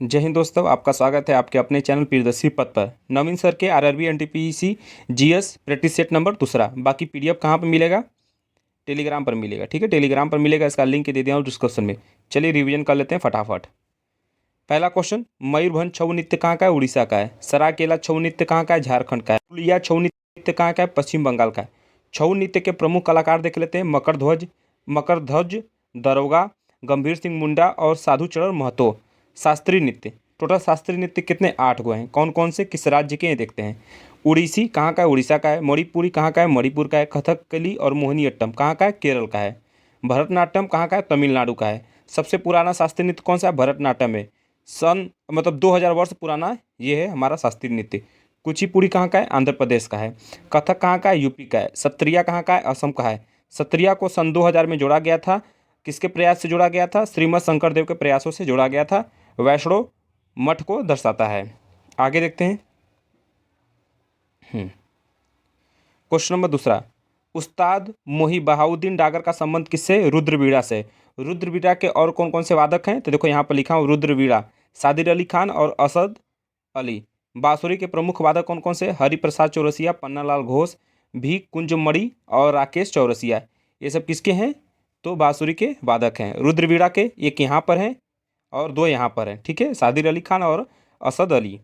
जय हिंद दोस्तों, आपका स्वागत है आपके अपने चैनल प्रियदर्शी पथ पर। नवीन सर के RRB NTPC GS practice set number दूसरा। बाकी पीडीएफ कहाँ पर मिलेगा? टेलीग्राम पर मिलेगा। ठीक है, टेलीग्राम पर मिलेगा, इसका लिंक दे दिया हूँ डिस्क्रिप्शन में। चलिए रिवीजन कर लेते हैं फटाफट। पहला क्वेश्चन, मयूरभंज छऊ नृत्य कहाँ का है? उड़ीसा का है। सराकेला छऊ नृत्य कहाँ का है? झारखंड का है। पुलिया छऊ नृत्य कहाँ का है? पश्चिम बंगाल का है। छऊ नृत्य के प्रमुख कलाकार देख लेते हैं। मकरध्वज दरोगा, गंभीर सिंह मुंडा और साधुचरण महतो। शास्त्रीय नृत्य, टोटल शास्त्रीय नृत्य कितने? 8 गो हैं। कौन कौन से, किस राज्य के हैं देखते हैं। उड़ीसी कहाँ का है? उड़ीसा का है। मणिपुरी कहाँ का है? मणिपुर का है। कथकली और मोहिनीअट्टम कहाँ का है? केरल का है। भरतनाट्यम कहाँ का है? तमिलनाडु का है। सबसे पुराना शास्त्रीय नृत्य कौन सा है? भरतनाट्यम है। सन मतलब 2000 वर्ष पुराना ये है हमारा शास्त्रीय नृत्य। कुचिपुड़ी कहाँ का है? आंध्र प्रदेश का है। कथक कहाँ का है? यूपी का है। सत्रिया कहाँ का है? असम का है। सत्रिया को सन 2000 में जोड़ा गया था। किसके प्रयास से जोड़ा गया था? श्रीमद शंकरदेव के प्रयासों से जोड़ा गया था। वैष्णो मठ को दर्शाता है। आगे देखते हैं। क्वेश्चन नंबर दूसरा, उस्ताद मोही बहाउद्दीन डागर का संबंध किससे? रुद्रवीणा से। रुद्रवीणा के और कौन कौन से वादक हैं? तो देखो यहाँ पर लिखा हूँ, रुद्रवीणा सादिर अली खान और असद अली। बांसुरी के प्रमुख वादक कौन कौन से? हरिप्रसाद चौरसिया, पन्नालाल घोष, भी कुंजमणि और राकेश चौरसिया। ये सब किसके हैं? तो बांसुरी के वादक हैं। रुद्रवीणा के एक यहाँ पर हैं और 2 यहाँ पर हैं। ठीक है, सादिर अली खान और असद अली।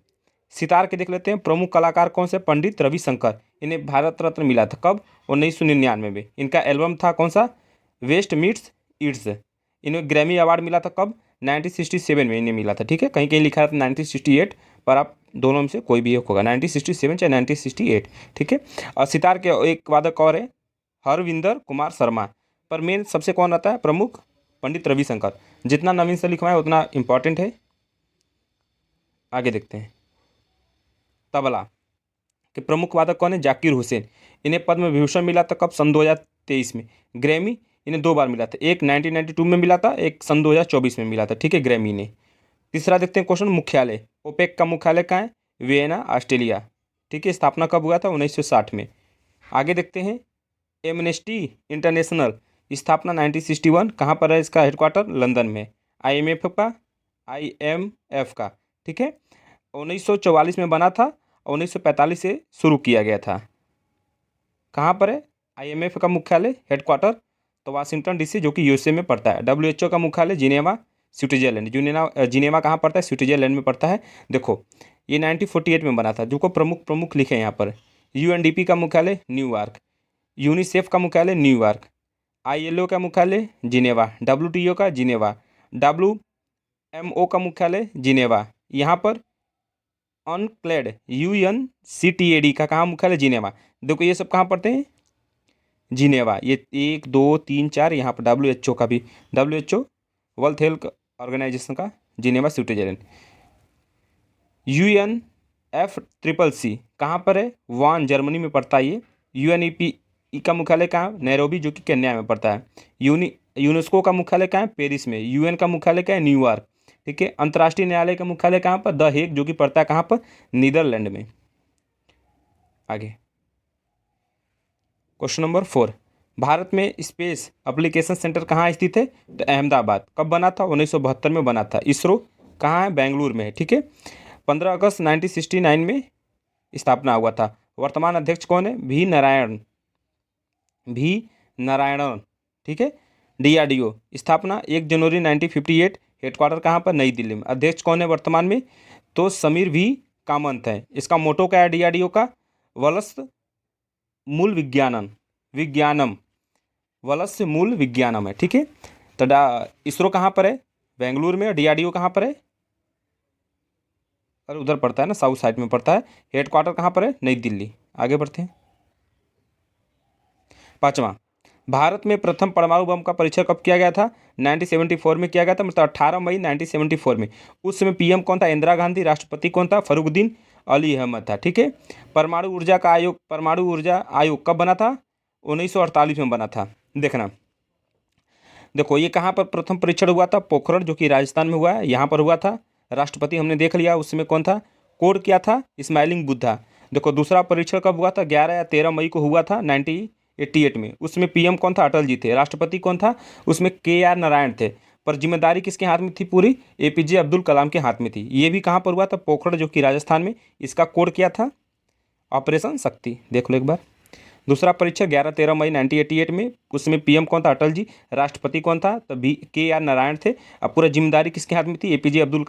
सितार के देख लेते हैं। प्रमुख कलाकार कौन से? पंडित रविशंकर। इन्हें भारत रत्न मिला था कब? 1999 में। इनका एल्बम था कौन सा? वेस्ट मीट्स ईट्स। इन्हें ग्रैमी अवार्ड मिला था कब? 1967 में इन्हें मिला था। ठीक है, कहीं कहीं लिखा था 1968, पर आप दोनों में से कोई भी एक होगा, 1967 चाहे 1968। ठीक है, और सितार के एक वादक और है, हरविंदर कुमार शर्मा। पर मेन सबसे कौन रहता है प्रमुख? पंडित रविशंकर। जितना नवीन से लिखवाए उतना इंपॉर्टेंट है। आगे देखते हैं। तबला के प्रमुख वादक कौन है? जाकिर हुसैन। इन्हें पद्म विभूषण मिला था कब? सन 2023 में। ग्रैमी इन्हें 2 बार मिला था, एक 1992 में मिला था, एक सन 2024 में मिला था। ठीक है, ग्रैमी ने। तीसरा देखते हैं क्वेश्चन, मुख्यालय। ओपेक का मुख्यालय कहाँ है? Vienna, Australia. ठीक है, स्थापना कब हुआ था? 1960 में। आगे देखते हैं। एमनेस्टी इंटरनेशनल, स्थापना 1961। कहाँ पर है इसका हेडक्वार्टर? लंदन में। आईएमएफ का। ठीक है, 1944 में बना था, 1945 से शुरू किया गया था। कहाँ पर है आईएमएफ का मुख्यालय, हेडक्वार्टर? तो वाशिंगटन डीसी, जो कि यूएसए में पड़ता है। डब्ल्यूएचओ का मुख्यालय जिनेवा, स्विट्जरलैंड। जिनेवा कहाँ पड़ता है? स्विट्जरलैंड में पड़ता है। देखो ये 1948 में बना था। जो को प्रमुख लिखे यहाँ पर। यूएनडीपी का मुख्यालय न्यूयॉर्क। यूनिसेफ का मुख्यालय न्यूयॉर्क। आईएलओ का मुख्यालय जिनेवा। डब्ल्यूटीओ का जिनेवा। डब्ल्यूएमओ का मुख्यालय जिनेवा। यहाँ पर अनक्लेड यूएनसीटीएडी का कहाँ मुख्यालय? जिनेवा। देखो ये सब कहाँ पढ़ते हैं? जिनेवा। ये 1 2 3 4 यहाँ पर डब्ल्यूएचओ का भी, डब्ल्यूएचओ वर्ल्ड हेल्थ ऑर्गेनाइजेशन का जिनेवा, स्विट्जरलैंड। यूएनएफसीसीसी कहाँ पर है? वान, जर्मनी में पड़ता है ये। यूएनईपी का मुख्यालय कहाँ? नैरोबी, जो कि केन्या में पड़ता है। यूनेस्को का मुख्यालय कहाँ है? पेरिस में। यूएन का मुख्यालय क्या है? न्यूयॉर्क। ठीक है, अंतर्राष्ट्रीय न्यायालय का मुख्यालय कहाँ पर? द हेग, जो कि पड़ता है कहाँ पर? नीदरलैंड में। आगे क्वेश्चन नंबर 4, भारत में स्पेस एप्लीकेशन सेंटर कहाँ स्थित है? तो अहमदाबाद। कब बना था? 1972 में बना था। इसरो कहाँ है? बेंगलुरु में है। ठीक है, 15 अगस्त 1969 में स्थापना हुआ था। वर्तमान अध्यक्ष कौन है? भी नारायणन। ठीक है, डीआरडीओ, स्थापना 1 जनवरी 1958। हेडक्वार्टर कहाँ पर? नई दिल्ली में। अध्यक्ष कौन है वर्तमान में? तो समीर भी कामंत है। इसका मोटो क्या है डीआरडीओ का? वलस्य मूल विज्ञानम, वलस्य मूल विज्ञानम है। ठीक है, तो इसरो कहाँ पर है? बेंगलुरु में। और डीआरडीओ कहाँ पर है? अरे उधर पड़ता है ना, साउथ साइड में पड़ता है। हेडक्वार्टर कहाँ पर है? नई दिल्ली। आगे बढ़ते हैं। 5वां, भारत में प्रथम परमाणु बम का परीक्षण कब किया गया था? 1974 में किया गया था, मतलब 18 मई 1974 में। उस समय पीएम कौन था? इंदिरा गांधी। राष्ट्रपति कौन था? फरुखुद्दीन अली अहमद था। ठीक है, परमाणु ऊर्जा आयोग कब बना था? 1948 में बना था। देखना, देखो ये कहाँ पर प्रथम परीक्षण हुआ था? पोखरण, जो कि राजस्थान में हुआ है, यहाँ पर हुआ था। राष्ट्रपति हमने देख लिया, उस समय कौन था? कोड क्या था? स्माइलिंग बुद्धा। देखो दूसरा परीक्षण कब हुआ था? 11 या 13 मई को हुआ था 1988 में। उसमें पीएम कौन था? अटल जी थे। राष्ट्रपति कौन था? उसमें KR नारायण थे। पर जिम्मेदारी किसके हाथ में थी पूरी? एपीजे अब्दुल कलाम के हाथ में थी। ये भी कहाँ पर हुआ था? पोखरण, जो कि राजस्थान में। इसका कोड क्या था? ऑपरेशन शक्ति। देख लो एक बार। दूसरा परीक्षण 11-13 मई 1988 में, उसमें पीएम कौन था? अटल जी। राष्ट्रपति कौन था? तभी के आर नारायण थे। अब पूरा जिम्मेदारी किसके हाथ में थी? एपीजे अब्दुल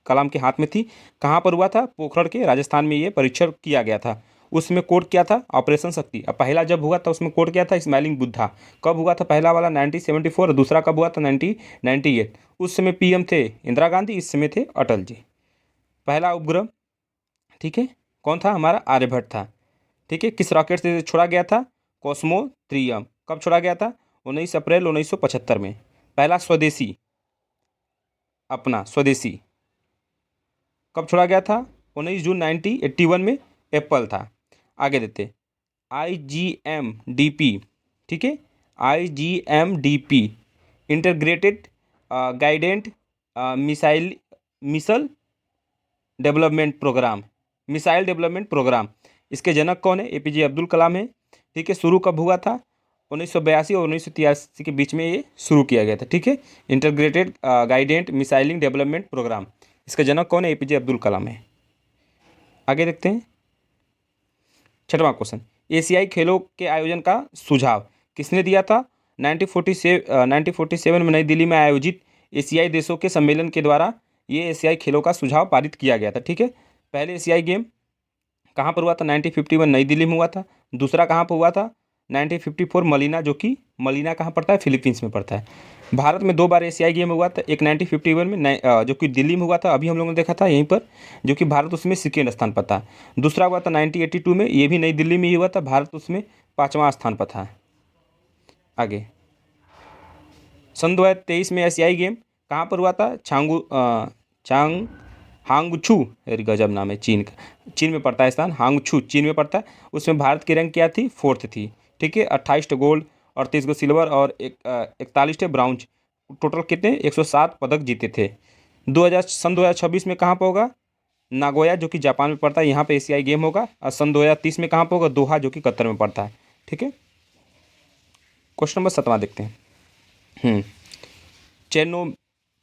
कलाम के हाथ में थी। कहाँ पर हुआ था? पोखरण के राजस्थान में ये परीक्षण किया गया था। उसमें कोड क्या था? ऑपरेशन शक्ति। अब पहला जब हुआ था उसमें कोड क्या था? स्माइलिंग बुद्धा। कब हुआ था पहला वाला? 1974। और दूसरा कब हुआ था? 1998। उस समय पीएम थे इंदिरा गांधी, इस समय थे अटल जी। पहला उपग्रह, ठीक है, कौन था? हमारा आर्यभट्ट था। ठीक है, किस रॉकेट से छोड़ा गया था? Cosmo 3M। कब छोड़ा गया था? 19 अप्रैल 1975 में। पहला स्वदेशी, अपना स्वदेशी कब छोड़ा गया था? 19 जून 1981 में। एप्पल था। आगे देते IGMDP, ठीक है, IGMDP integrated guided missile development programme, missile development programme. इसके जनक कौन है? एपीजे अब्दुल कलाम है। ठीक है, शुरू कब हुआ था? 1982 और 1983 के बीच में ये शुरू किया गया था। ठीक है, इंटीग्रेटेड गाइडेंट मिसाइलिंग डेवलपमेंट प्रोग्राम। इसका जनक कौन है? एपीजे अब्दुल कलाम है। आगे देखते हैं 6वां क्वेश्चन। एशियाई खेलों के आयोजन का सुझाव किसने दिया था? 1947 में नई दिल्ली में आयोजित एशियाई देशों के सम्मेलन के द्वारा ये एशियाई खेलों का सुझाव पारित किया गया था। ठीक है, पहले एशियाई गेम कहाँ पर हुआ था? 1951 नई दिल्ली में हुआ था। दूसरा कहाँ पर हुआ था? 1954 मलीना, जो कि मलीना कहाँ पड़ता है? फिलीपींस में पड़ता है। भारत में 2 बार एशियाई गेम हुआ था। एक 1951 में जो कि दिल्ली में हुआ था, अभी हम लोगों ने देखा था यहीं पर, जो कि भारत उसमें सेकेंड स्थान पर था। दूसरा हुआ था 1982 में, ये भी नई दिल्ली में ही हुआ था, भारत उसमें 5वां स्थान पर था। आगे सन 2023 में एशियाई गेम कहाँ पर हुआ था? हांगझू, अरे गजब नाम है, चीन का, चीन में पड़ता है स्थान, हांगझू चीन में पड़ता है। उसमें भारत की रैंक क्या थी? 4th थी। ठीक है, 28 गोल्ड, 38 सिल्वर और 41 ब्राउंज, टोटल कितने? 107 पदक जीते थे। सन 2026 में कहाँ पर होगा? नागोया, जो कि जापान में पड़ता है, यहाँ पे एशियाई गेम होगा। और सन 2030 में कहाँ पर होगा? दोहा, जो कि कतर में पड़ता है। ठीक है, क्वेश्चन नंबर 7वां देखते हैं।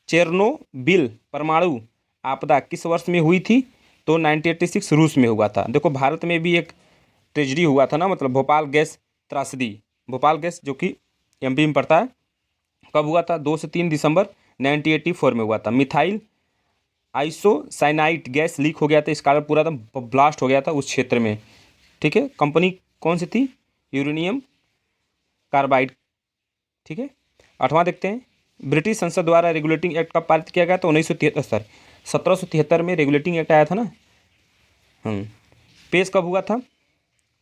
चेरनोबिल परमाणु आपदा किस वर्ष में हुई थी? तो 1986 रूस में हुआ था। देखो, भारत में भी एक ट्रेजडी हुआ था ना, मतलब भोपाल गैस त्रासदी, भोपाल गैस, जो कि एमपी में पड़ता है। कब हुआ था? 2 से 3 दिसंबर 1984 में हुआ था। मिथाइल आइसोसाइनाइट गैस लीक हो गया था, इस कारण पूरा एकदम ब्लास्ट हो गया था उस क्षेत्र में। ठीक है, कंपनी कौन सी थी? Uranium carbide. ठीक है, 8वां देखते हैं। ब्रिटिश संसद द्वारा रेगुलेटिंग एक्ट कब पारित किया गया था? 1773 में रेगुलेटिंग एक्ट आया था ना। पेश कब हुआ था?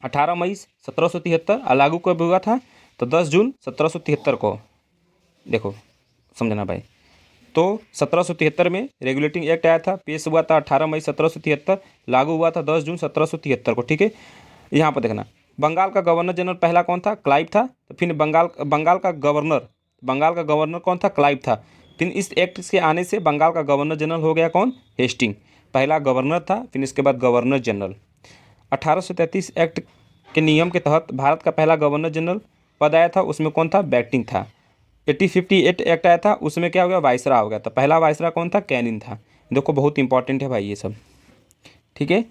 18 मई 1773। और लागू कब हुआ था? तो 10 जून 1773 को। देखो समझना भाई, तो 1773 में रेगुलेटिंग एक्ट आया था, पेश हुआ था 18 मई 1773, लागू हुआ था 10 जून 1773 को। ठीक है, यहाँ पर देखना, बंगाल का गवर्नर जनरल पहला कौन था? क्लाइव था। तो फिर बंगाल का गवर्नर कौन था? क्लाइव था। फिर इस एक्ट के आने से बंगाल का गवर्नर जनरल हो गया कौन? हेस्टिंग। पहला गवर्नर था, फिर इसके बाद गवर्नर जनरल। 1833 एक्ट के नियम के तहत भारत का पहला गवर्नर जनरल पद आया था, उसमें कौन था? बैक्टिंग था। 1858 एक्ट आया था, उसमें क्या हो गया? वायसरा हो गया था। पहला वायसरा कौन था? कैनिंग था। देखो बहुत इंपॉर्टेंट है भाई ये सब। ठीक है,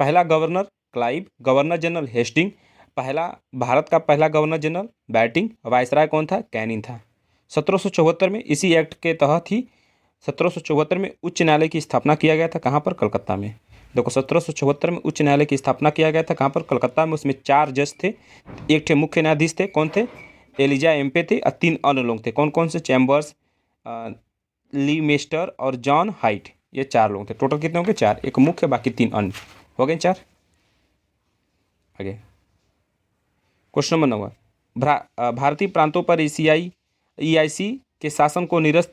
पहला governor Clive, governor general Hastings, पहला भारत का पहला गवर्नर जनरल बैटिंग, वायसराय कौन था? कैनिंग था। 1774 में इसी एक्ट के तहत ही 1774 में उच्च न्यायालय की स्थापना किया गया था। कहाँ पर? कलकत्ता में। देखो 1774 में उच्च न्यायालय की स्थापना किया गया था। कहाँ पर? कलकत्ता में। उसमें 4 जज थे, एक थे मुख्य न्यायाधीश थे, कौन थे? एलिजा एम्पे थे, और 3 अन्य लोग थे। कौन कौन से? चैम्बर्स, ली मेस्टर और जॉन हाइट, ये 4 लोग थे। टोटल कितने होंगे? 4, एक मुख्य, बाकी 3 अन्य, हो गए 4। आगे क्वेश्चन नंबर 9, भारतीय प्रांतों पर EIC के शासन को निरस्त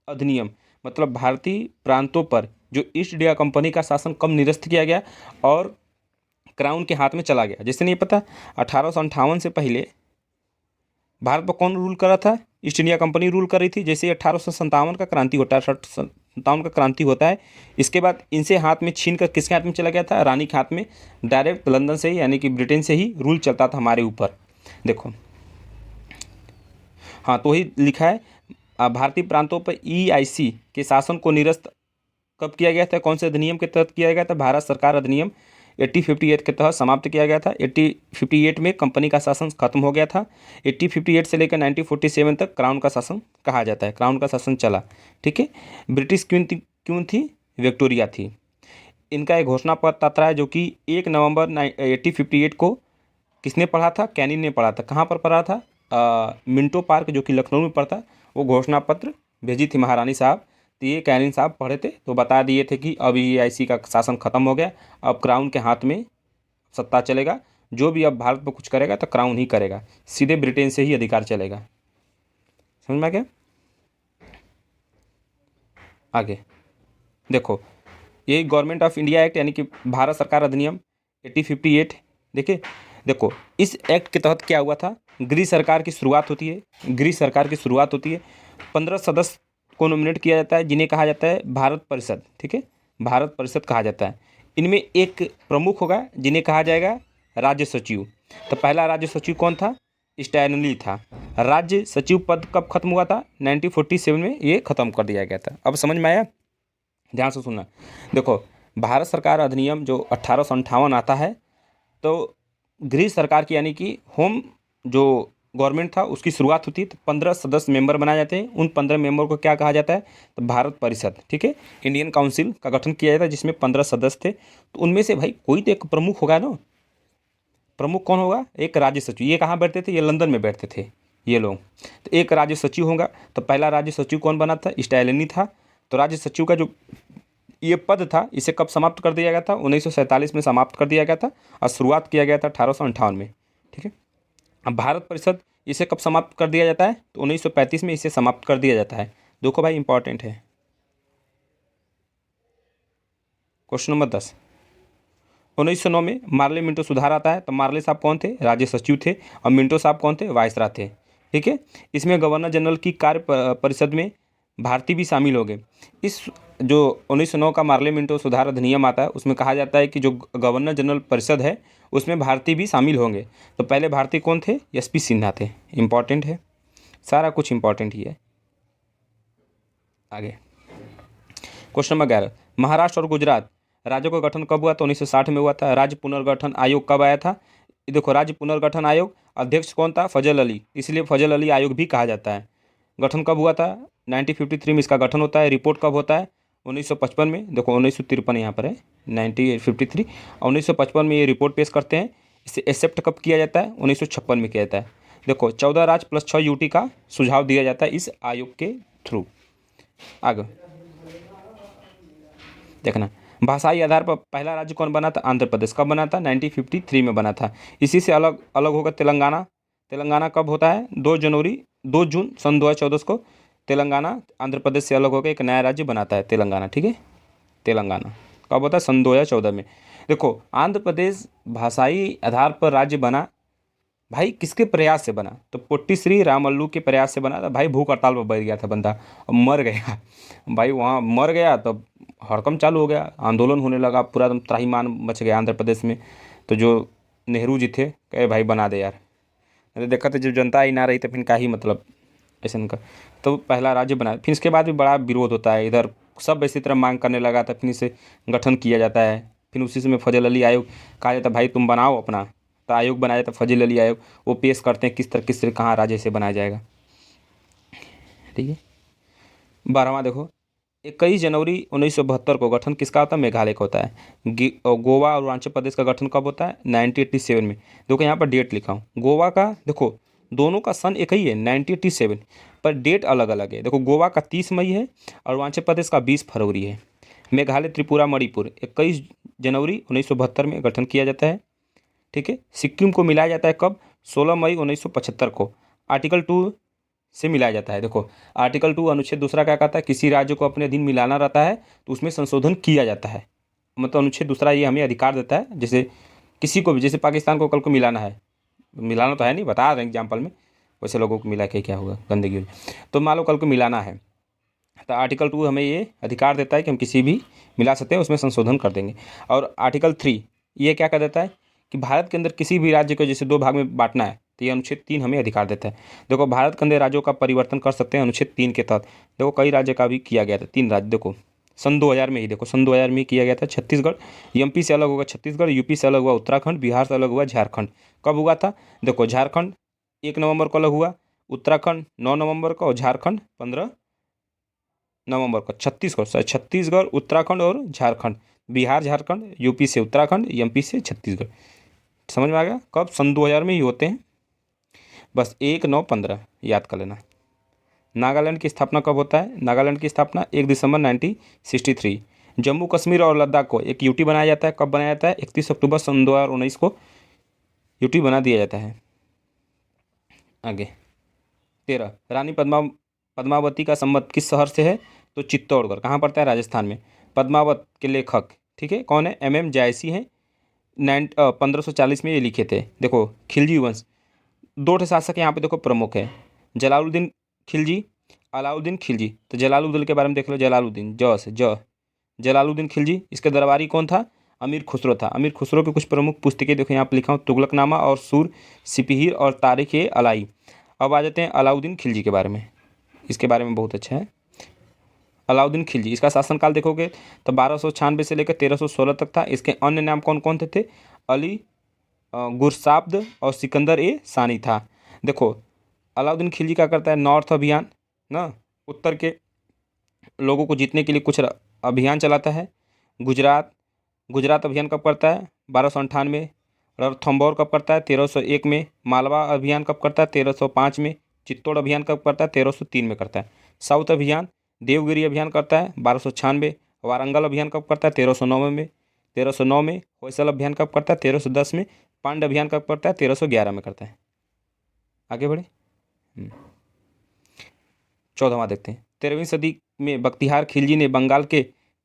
अधिनियम, मतलब भारतीय प्रांतों पर जो ईस्ट इंडिया कंपनी का शासन कब निरस्त किया गया और क्राउन के हाथ में चला गया? जैसे नहीं पता, 1858 से पहले भारत पर कौन रूल कर रहा था? ईस्ट इंडिया कंपनी रूल कर रही थी। जैसे 1857 का क्रांति होता है, 1857 का क्रांति होता है, इसके बाद इनसे हाथ में छीन कर किसके हाथ में चला गया था? रानी के हाथ में। डायरेक्ट लंदन से ही, यानी कि ब्रिटेन से ही रूल चलता था हमारे ऊपर। देखो हाँ, तो ही लिखा है भारतीय प्रांतों पर EIC के शासन को निरस्त कब किया गया था, कौन से अधिनियम के तहत किया गया था? भारत सरकार अधिनियम 1858 के तहत समाप्त किया गया था। 1858 में कंपनी का शासन खत्म हो गया था। 1858 से लेकर 1947 तक क्राउन का शासन कहा जाता है, क्राउन का शासन चला। ठीक है। ब्रिटिश क्वीन थी विक्टोरिया थी। इनका एक घोषणा पत्र आता है जो कि 1 नवंबर 1858 को किसने पढ़ा था? कैनिंग ने पढ़ा था। कहाँ पर पढ़ा था? मिंटो पार्क जो कि लखनऊ में पड़ता, वो घोषणा पत्र भेजी थी महारानी साहब। तो ये कैनिंग साहब पढ़े थे तो बता दिए थे कि अब EIC का शासन खत्म हो गया, अब क्राउन के हाथ में सत्ता चलेगा। जो भी अब भारत पर कुछ करेगा तो क्राउन ही करेगा, सीधे ब्रिटेन से ही अधिकार चलेगा। समझ में आ गया? आगे देखो, ये गवर्नमेंट ऑफ इंडिया एक्ट यानी कि भारत सरकार अधिनियम 1858। देखिए देखो, इस एक्ट के तहत क्या हुआ था? गृह सरकार की शुरुआत होती है। गृह सरकार की शुरुआत होती है। 15 सदस्य को नॉमिनेट किया जाता है जिन्हें कहा जाता है भारत परिषद। ठीक है, भारत परिषद कहा जाता है। इनमें एक प्रमुख होगा जिन्हें कहा जाएगा राज्य सचिव। तो पहला राज्य सचिव कौन था? स्टैनली था। राज्य सचिव पद कब खत्म हुआ था? 1947 में ये खत्म कर दिया गया था। अब समझ में आया? ध्यान से सुनना। देखो, भारत सरकार अधिनियम जो 1858 आता है तो गृह सरकार की यानी कि होम जो गवर्नमेंट था उसकी शुरुआत होती है। तो 15 सदस्य मेंबर बनाए जाते हैं। उन 15 मेंबर को क्या कहा जाता है? तो भारत परिषद। ठीक है, इंडियन काउंसिल का गठन किया जाता है जिसमें 15 सदस्य थे। तो उनमें से भाई कोई तो एक प्रमुख होगा ना। प्रमुख कौन होगा? एक राज्य सचिव। ये कहाँ बैठते थे? ये लंदन में बैठते थे ये लोग। तो एक राज्य सचिव होगा। तो पहला राज्य सचिव कौन बना था? स्टैलिनी था। तो राज्य सचिव का जो ये पद था इसे कब समाप्त कर दिया गया था? 1947 में समाप्त कर दिया गया था और शुरुआत किया गया था 1858 में। ठीक है। अब भारत परिषद इसे कब समाप्त कर दिया जाता है? तो 1935 में इसे समाप्त कर दिया जाता है। देखो भाई, इंपॉर्टेंट है। क्वेश्चन नंबर 10, 1909 में मार्ले मिंटो सुधार आता है। तो मार्ले साहब कौन थे? राज्य सचिव थे। और मिंटो साहब कौन थे? वायसराय थे। ठीक है। इसमें गवर्नर जनरल की कार्य परिषद में भारतीय भी शामिल हो गए। इस जो 1909 का मार्ले मिंटो सुधार अधिनियम आता है उसमें कहा जाता है कि जो गवर्नर जनरल परिषद है उसमें भारतीय भी शामिल होंगे। तो पहले भारतीय कौन थे? SP सिन्हा थे। इंपॉर्टेंट है, सारा कुछ इंपॉर्टेंट ही है। आगे क्वेश्चन नंबर 11, महाराष्ट्र और गुजरात राज्यों का गठन कब हुआ? तो 1960 में हुआ था। राज्य पुनर्गठन आयोग कब आया था? देखो, राज्य पुनर्गठन आयोग अध्यक्ष कौन था? फजल अली, इसलिए फजल अली आयोग भी कहा जाता है। गठन कब हुआ था? 1953 में इसका गठन होता है। रिपोर्ट कब होता है? 1955 में। देखो 1953 यहाँ पर है, 1953 और 1955 में ये रिपोर्ट पेश करते हैं। इसे एक्सेप्ट कब किया जाता है? 1956 में किया जाता है। देखो 14 राज्य प्लस 6 UT का सुझाव दिया जाता है इस आयोग के थ्रू। आगे देखना, भाषाई आधार पर पहला राज्य कौन बना था? आंध्र प्रदेश। कब बना था? 1953 में बना था। इसी से अलग अलग होगा तेलंगाना। तेलंगाना कब होता है? 2 जून सन 2014 को तेलंगाना आंध्र प्रदेश से अलग होकर एक नया राज्य बनाता है तेलंगाना। ठीक है, तेलंगाना कब होता है? सन 2014 में। देखो, आंध्र प्रदेश भाषाई आधार पर राज्य बना भाई किसके प्रयास से बना? तो पोट्टी श्री रामल्लू के प्रयास से बना था। भाई भूख हड़ताल पर बैठ गया था बंदा और मर गया। भाई वहाँ मर गया तब हड़कंप चालू हो गया, आंदोलन होने लगा, पूरा एकदम त्राहिमाम मच गया आंध्र प्रदेश में। तो जो नेहरू जी थे कहे भाई बना दे यार। अरे देखा तो जब जनता ही ना रही तो फिर का ही मतलब ऐसा का। तो पहला राज्य बना। फिर इसके बाद भी बड़ा विरोध होता है, इधर सब इसी तरह मांग करने लगा था। फिर इसे गठन किया जाता है। फिर उसी समय फजल अली आयोग कहा जाता है भाई तुम बनाओ अपना। तो आयोग बनाया जाता है फजल अली आयोग। वो पेश करते हैं किस तरह कहाँ राज्य से बनाया जाएगा। ठीक है। 12वां देखो, 21 जनवरी 1972 को गठन किसका होता है? मेघालय का होता है। गोवा और अरुणाचल प्रदेश का गठन कब होता है? 1987 में। देखो यहाँ पर डेट लिखा हूँ। गोवा का देखो दोनों का सन एक ही है 1987, पर डेट अलग अलग है। देखो गोवा का 30 मई है, अरुणाचल प्रदेश का 20 फरवरी है। मेघालय त्रिपुरा मणिपुर 21 जनवरी 1972 में गठन किया जाता है। ठीक है। सिक्किम को मिलाया जाता है कब? 16 मई 1975 को। आर्टिकल 2 से मिलाया जाता है। देखो आर्टिकल 2 अनुच्छेद दूसरा क्या कहता है? किसी राज्य को अपने अधीन मिलाना रहता है तो उसमें संशोधन किया जाता है। मतलब अनुच्छेद दूसरा ये हमें अधिकार देता है, जैसे किसी को भी, जैसे पाकिस्तान को कल को मिलाना है, मिलाना तो है नहीं, बता रहे हैं एग्जाम्पल में, वैसे लोगों को मिला के क्या होगा, गंदगी होगी। तो मान लो कल को मिलाना है तो आर्टिकल 2 हमें ये अधिकार देता है कि हम किसी भी मिला सकते हैं, उसमें संशोधन कर देंगे। और आर्टिकल 3 ये क्या कर देता है कि भारत के अंदर किसी भी राज्य को जैसे 2 भाग में बांटना है तो ये अनुच्छेद 3 हमें अधिकार देता है। देखो भारत के अंदर राज्यों का परिवर्तन कर सकते हैं अनुच्छेद 3 के तहत। देखो कई राज्य का भी किया गया था, 3 राज्य। देखो सन 2000 में ही, देखो सन 2000 में ही किया गया था। छत्तीसगढ़, एमपी से अलग होगा छत्तीसगढ़, यूपी से अलग हुआ उत्तराखंड, बिहार से अलग हुआ झारखंड। कब हुआ था? देखो झारखंड 1 नवंबर को अलग हुआ, उत्तराखंड 9 नवंबर को और झारखंड 15 नवंबर को। छत्तीसगढ़, उत्तराखंड और झारखंड, बिहार झारखंड, यूपी से उत्तराखंड, एमपी से छत्तीसगढ़। समझ में आ गया? कब? सन 2000 में ही होते हैं। बस 1/9/15 याद कर लेना। नागालैंड की स्थापना कब होता है? नागालैंड की स्थापना 1 दिसंबर 1963। जम्मू कश्मीर और लद्दाख को एक यूटी बनाया जाता है। कब बनाया जाता है? 31 अक्टूबर सन 2019 को यूटी बना दिया जाता है। आगे 13, रानी पद्मावती का संबंध किस शहर से है? तो चित्तौड़गढ़। कहाँ पड़ता है? राजस्थान में। पद्मावत के लेखक, ठीक है, कौन है? MM जायसी हैं। 1540 में ये लिखे थे। देखो खिलजी वंश, 2 ठे शासक यहाँ पे देखो प्रमुख है, जलालुद्दीन खिलजी, अलाउद्दीन खिलजी। तो जलालुद्दीन के बारे में देख लो, जलालुद्दीन जलालुद्दीन खिलजी। इसके दरबारी कौन था? अमीर खुसरो था। अमीर खुसरो की कुछ प्रमुख पुस्तकें देखो यहाँ पे लिखा हूँ, तुगलकनामा और सूर सिपहिर और तारीख ए अलाई। अब आ जाते हैं अलाउद्दीन खिलजी के बारे में। इसके बारे में बहुत अच्छा है अलाउद्दीन खिलजी। इसका शासनकाल देखोगे तो 1296 से लेकर 1316 तक था। इसके अन्य नाम कौन कौन थे? अली गुरसाब्द और सिकंदर ए सानी था। देखो अलाउद्दीन खिलजी क्या करता है? नॉर्थ अभियान ना, उत्तर के लोगों को जीतने के लिए कुछ अभियान चलाता है। गुजरात अभियान कब करता है? 1298। रणथंभौर कब करता है? 1301 में। मालवा अभियान कब करता है? 1305 में। चित्तौड़ अभियान कब करता है? 1303 में करता है। साउथ अभियान, देवगिरी अभियान करता है 1296। वारंगल अभियान कब करता है? 1309 में। 1309 में। होयसल अभियान कब करता है? 1310 में। पांड अभियान कब करता है? 1311 में करता है। आगे बढ़े, 14वां देखते हैं। 13वीं सदी में बख्तियार खिलजी ने बंगाल के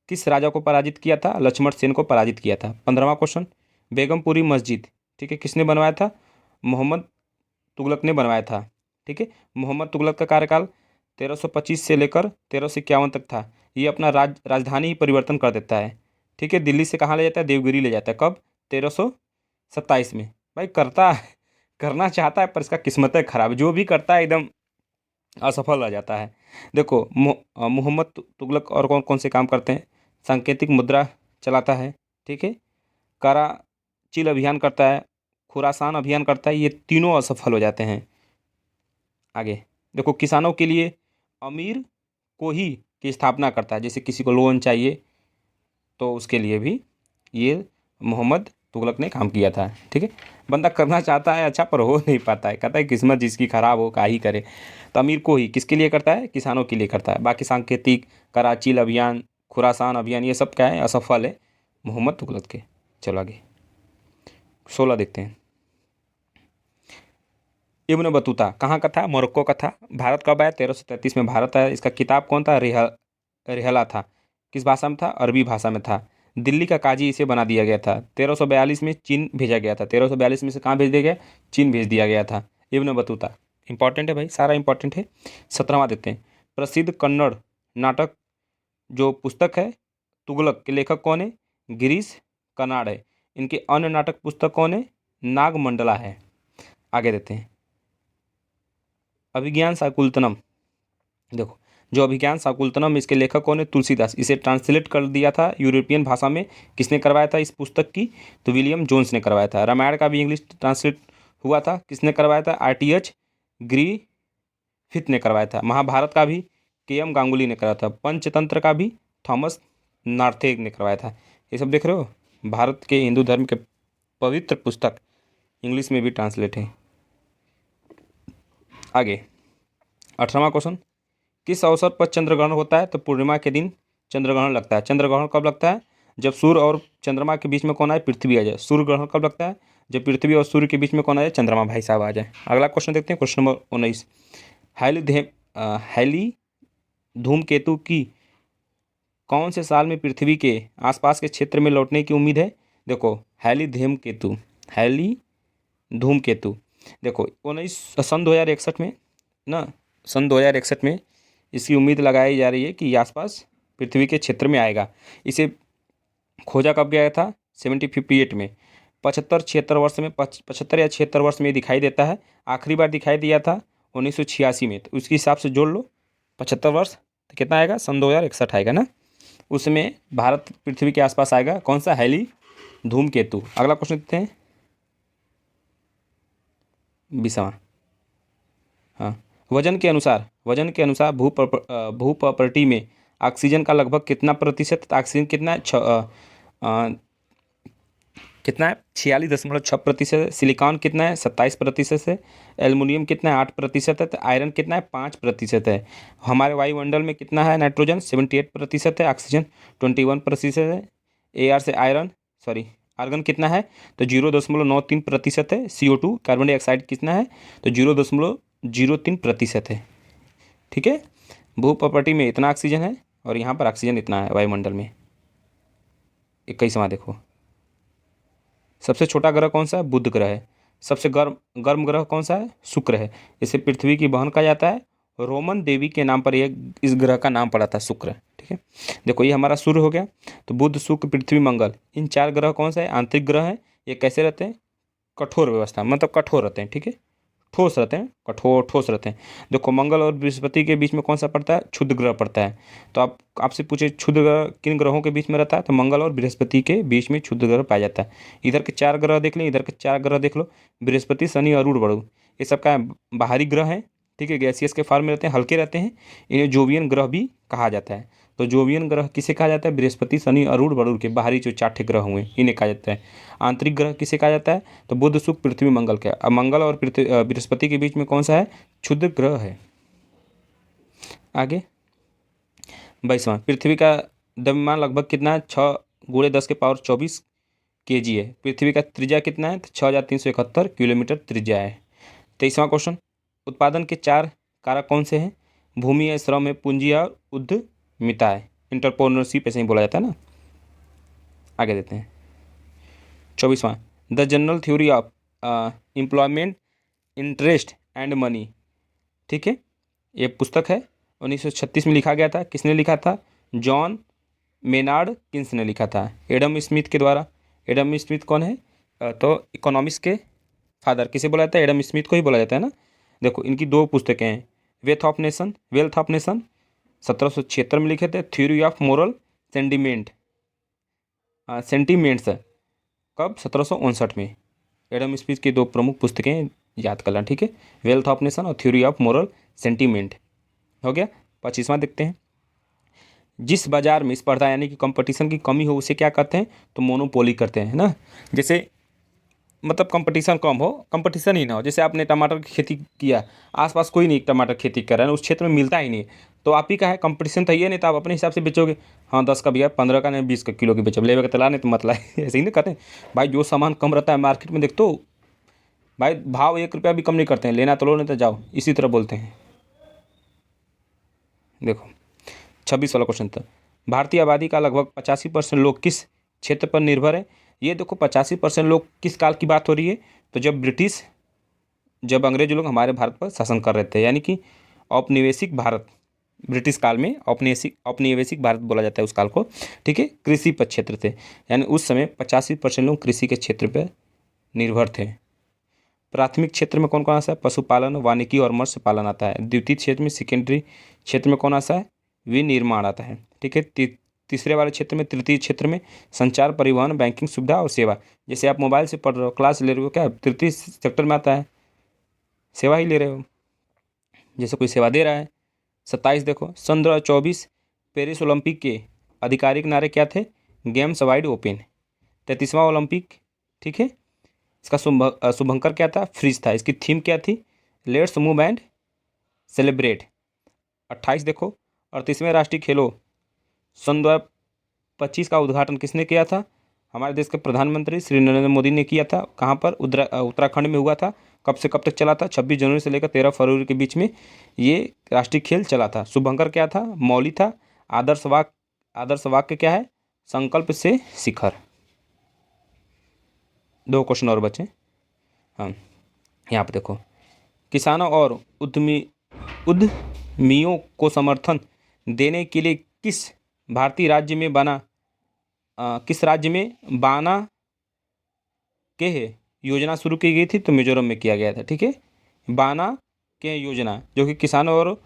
किस राजा को पराजित किया था? लक्ष्मण सेन को पराजित किया था। 15वां क्वेश्चन, बेगमपुरी मस्जिद, ठीक है, किसने बनवाया था? मोहम्मद तुगलक ने बनवाया था। ठीक है, मोहम्मद तुगलक का कार्यकाल 1325 से लेकर 1351 तक था। ये अपना राजधानी ही परिवर्तन कर देता है। ठीक है, दिल्ली से कहाँ ले जाता है? देवगिरी ले जाता है। कब? 1327 में। भाई करना चाहता है पर इसका किस्मत है खराब, जो भी करता है एकदम असफल रह जाता है। देखो मोहम्मद तुगलक और कौन कौन से काम करते हैं? सांकेतिक मुद्रा चलाता है, ठीक है, कराचील अभियान करता है, खुरासान अभियान करता है। ये तीनों असफल हो जाते हैं। आगे देखो किसानों के लिए अमीर को ही की स्थापना करता है। जैसे किसी को लोन चाहिए तो उसके लिए भी ये मोहम्मद तुगलक ने काम किया था। ठीक है, बंदा करना चाहता है अच्छा पर हो नहीं पाता है, कहता है किस्मत जिसकी खराब हो का ही करे। तो अमीर को ही किसके लिए करता है? किसानों के लिए करता है। बाकी सांकेतिक, कराचील अभियान, खुरासान अभियान, ये सब क्या है? असफल है मोहम्मद तुगलक के। चलो आगे 16 देखते हैं। इब्न बतूता कहाँ का था? मोरक्को का था। भारत कब आया? 1333 में भारत आया। इसका किताब कौन था? रिहला था। किस भाषा में था? अरबी भाषा में था। दिल्ली का काजी इसे बना दिया गया था। 1342 में चीन भेजा गया था। 1342 में से कहाँ भेज दिया गया? चीन भेज दिया गया था। इब्न बतूता इंपॉर्टेंट है भाई, सारा इंपॉर्टेंट है। 17वां देखते हैं। प्रसिद्ध कन्नड़ नाटक जो पुस्तक है तुगलक के लेखक कौन है? गिरीश कर्नाड है। इनके अन्य नाटक पुस्तक कौन है? नागमंडला है। आगे देते हैं। अभिज्ञान शाकुंतलम, देखो जो अभिज्ञान शाकुंतलम, इसके लेखक कौन है? तुलसीदास। इसे ट्रांसलेट कर दिया था यूरोपियन भाषा में। किसने करवाया था इस पुस्तक की? तो विलियम जोन्स ने करवाया था। रामायण का भी इंग्लिश ट्रांसलेट हुआ था। किसने करवाया था? RTH ग्रिफिथ ने करवाया था। महाभारत का भी KM गांगुली ने करवाया था। पंचतंत्र का भी थॉमस नार्थे ने करवाया था। ये सब देख रहे हो, भारत के हिंदू धर्म के पवित्र पुस्तक इंग्लिश में भी ट्रांसलेट है। आगे 18वां क्वेश्चन, किस अवसर पर चंद्रग्रहण होता है? तो पूर्णिमा के दिन चंद्रग्रहण लगता है। चंद्रग्रहण कब लगता है? जब सूर्य और चंद्रमा के बीच में कौन आए? पृथ्वी आ जाए। सूर्य ग्रहण कब लगता है? जब पृथ्वी और सूर्य के बीच में कौन आ जाए? चंद्रमा भाई साहब आ जाए। अगला क्वेश्चन देखते हैं, क्वेश्चन नंबर 19। हैली धूमकेतु की कौन से साल में पृथ्वी के आसपास के क्षेत्र में लौटने की उम्मीद है? देखो हैली धूमकेतु देखो सन 2061 में ना, सन 2061 में इसकी उम्मीद लगाई जा रही है कि ये आसपास पृथ्वी के क्षेत्र में आएगा। इसे खोजा कब गया था? 1758 में। वर्ष में 75 या 76 वर्ष में दिखाई देता है। आखिरी बार दिखाई दिया था 1986 में, तो उसके हिसाब से जोड़ लो 75 वर्ष, तो कितना आएगा, सन 2061 आएगा ना। उसमें भारत पृथ्वी के आसपास आएगा कौन सा, हैली धूमकेतु। अगला क्वेश्चन देखते हैं 20वां। हाँ, वजन के अनुसार भू प्रॉपर्टी में ऑक्सीजन का लगभग कितना प्रतिशत, ऑक्सीजन कितना है, कितना है 46.6% है। सिलिकॉन कितना है 27% है। एल्युमिनियम कितना है 8% है। तो आयरन कितना है 5% है। हमारे वायुमंडल में कितना है, नाइट्रोजन 78% है, ऑक्सीजन 21% है। एयर से आर्गन कितना है, तो 0.93% है। CO2 कार्बन डाइऑक्साइड कितना है, तो 0.03% है। ठीक है, भू प्रॉपर्टी में इतना ऑक्सीजन है और यहाँ पर ऑक्सीजन इतना है वायुमंडल में। 21वां देखो, सबसे छोटा ग्रह कौन सा है, बुध ग्रह है। सबसे गर्म ग्रह कौन सा है, शुक्र है। इसे पृथ्वी की बहन कहा जाता है। रोमन देवी के नाम पर यह इस ग्रह का नाम पड़ा था, शुक्र। ठीक है, देखो ये हमारा सूर्य हो गया। तो बुध, शुक्र, पृथ्वी, मंगल, इन 4 ग्रह कौन सा है, आंतरिक ग्रह है। ये कैसे रहते हैं, कठोर व्यवस्था, मतलब कठोर रहते हैं। ठीक है, ठोस रहते हैं, ठोस रहते हैं। देखो मंगल और बृहस्पति के बीच में कौन सा पड़ता है, क्षुद्र ग्रह पड़ता है। तो आप आपसे पूछे क्षुद्र ग्रह किन ग्रहों के बीच में रहता है, तो मंगल और बृहस्पति के बीच में क्षुद्र ग्रह पाया जाता है। इधर के 4 ग्रह देख लें, इधर के 4 ग्रह देख लो, बृहस्पति, शनि, अरुण, बड़ू, ये सब का बाहरी ग्रह है। ठीक है, गैसियस के फॉर्म में रहते हैं, हल्के रहते हैं। इन्हें जोवियन ग्रह भी कहा जाता है। तो जोवियन ग्रह किसे कहा जाता है, बृहस्पति, शनि, अरुण, बड़ू के बाहरी जो 4 ग्रह हुए इन्हें कहा जाता है। आंतरिक ग्रह किसे कहा जाता है, तो बुध, शुक्र, पृथ्वी, मंगल के। अब मंगल और बृहस्पति के बीच में कौन सा है, क्षुद्र ग्रह है। आगे 22वां, पृथ्वी का द्रव्यमान लगभग कितना है, 6×10⁻24 kg है। पृथ्वी का त्रिज्या कितना है, तो 6371 किलोमीटर त्रिज्या है। 23वां क्वेश्चन, उत्पादन के 4 कारक कौन से हैं, भूमि है, श्रम है, पूंजी और उद्यमिता है। इंटरप्रेन्योरशिप ऐसे ही बोला जाता है ना। आगे देते हैं 24वां, the general theory of employment, interest and money. ठीक है, ये पुस्तक है, 1936 में लिखा गया था। किसने लिखा था, जॉन मेनार्ड किन्स ने लिखा था, एडम स्मिथ के द्वारा। एडम स्मिथ कौन है, तो इकोनॉमिक्स के फादर किसे बोला जाता है, एडम स्मिथ को ही बोला जाता है ना। देखो इनकी 2 पुस्तकें हैं, वेल्थ ऑफ नेशन 1776 में लिखे थे। थ्योरी ऑफ मोरल सेंटिमेंट्स कब, 1759 में। एडम स्मिथ की 2 प्रमुख पुस्तकें याद कर लें। ठीक है, वेल्थ ऑफ नेशन और थ्योरी ऑफ मोरल सेंटिमेंट हो गया। 25वां देखते हैं, जिस बाजार में स्पर्धा यानी कि कंपटीशन की कमी हो उसे क्या कहते हैं, तो मोनोपोली करते हैं ना। जैसे मतलब कंपटीशन कम हो, कंपटीशन ही ना हो। जैसे आपने टमाटर की खेती किया, आसपास कोई नहीं टमाटर खेती कर रहा है, उस क्षेत्र में मिलता ही नहीं, तो आप ही का है, कंपटीशन तो ये नहीं, तो आप अपने हिसाब से बेचोगे। हाँ 10 का भैया 15 का नहीं 20 का किलो की बेचो, लेवे का तला नहीं तो मतलब ऐसे ही नहीं कहते हैं भाई। जो सामान कम रहता है मार्केट में देख तो भाई भाव 1 रुपया भी कम नहीं करते हैं, लेना तो लो नहीं तो जाओ, इसी तरह बोलते हैं। देखो 26 वाला क्वेश्चन था, भारतीय आबादी का लगभग 85% लोग किस क्षेत्र पर निर्भर है। ये देखो 85% लोग किस काल की बात हो रही है, तो जब अंग्रेज लोग हमारे भारत पर शासन कर रहे थे, यानी कि औपनिवेशिक भारत, ब्रिटिश काल में औपनिवेशिक भारत बोला जाता है उस काल को। ठीक है, कृषि पर क्षेत्र थे, यानी उस समय 85% लोग कृषि के क्षेत्र पर निर्भर थे। प्राथमिक क्षेत्र में कौन कौन आता है, पशुपालन, वानिकी और मत्स्य पालन आता है। द्वितीय क्षेत्र में, सेकेंडरी क्षेत्र में कौन आता है, विनिर्माण आता है। ठीक है, तीसरे वाले क्षेत्र में, तृतीय क्षेत्र में संचार, परिवहन, बैंकिंग सुविधा और सेवा। जैसे आप मोबाइल से पढ़ रहे हो, क्लास ले रहे हो, क्या तृतीय सेक्टर में आता है, सेवा ही ले रहे हो, जैसे कोई सेवा दे रहा है। 27 देखो, सन 2024 पेरिस ओलंपिक के आधिकारिक नारे क्या थे, गेम्स वाइड ओपन। 33वां ओलंपिक, ठीक है, इसका शुभंकर क्या था, फ्रीज था। इसकी थीम क्या थी, लेट्स मूव एंड सेलिब्रेट। 28 देखो, 38वें राष्ट्रीय खेलों सन 2025 का उद्घाटन किसने किया था, हमारे देश के प्रधानमंत्री श्री नरेंद्र मोदी ने किया था। कहाँ पर, उत्तराखंड में हुआ था। कब से कब तक चला था, 26 जनवरी से लेकर 13 फरवरी के बीच में ये राष्ट्रीय खेल चला था। शुभंकर क्या था, मौली था। आदर्श वाक्य क्या है, संकल्प से शिखर। 2 क्वेश्चन और बचे। हाँ, यहाँ पे देखो, किसानों और उद्यमियों को समर्थन देने के लिए किस राज्य में बाना के योजना शुरू की गई थी? तो मिजोरम में किया गया था। ठीक है, बाना के योजना जो कि किसानों और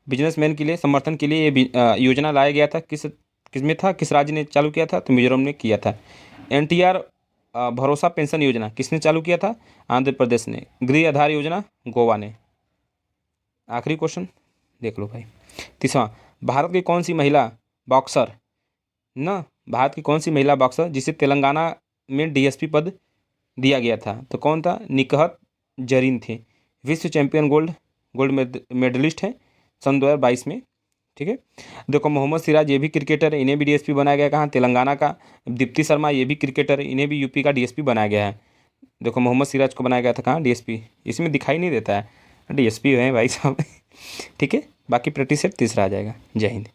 बिजनेसमैन के लिए समर्थन के लिए ये योजना लाया गया था, किस में था, किस राज्य ने चालू किया था? तो मिजोरम ने किया था। एनटीआर भरोसा पेंशन योजना किसने चालू किया था? आंध्र प्रदेश ने। गृह आधार योजना गोवा ने। आखिरी क्वेश्चन देख लो भाई। तीसरा, भारत की कौन सी महिला बॉक्सर भारत की कौन सी महिला बॉक्सर जिसे तेलंगाना में डीएसपी पद दिया गया था? तो कौन था? निकहत जरीन थे। विश्व चैंपियन गोल्ड मेडलिस्ट है सन 2022 में। ठीक है, देखो मोहम्मद सिराज ये भी क्रिकेटर है, इन्हें भी डीएसपी बनाया गया। कहाँ? तेलंगाना का। दीप्ति शर्मा ये भी क्रिकेटर है, इन्हें भी यूपी का डीएसपी बनाया गया है। देखो मोहम्मद सिराज को बनाया गया था कहाँ? डीएसपी। इसमें दिखाई नहीं देता है, डीएसपी है भाई साहब। ठीक है, बाकी प्रैक्टिस सेट तीसरा आ जाएगा। जय हिंद।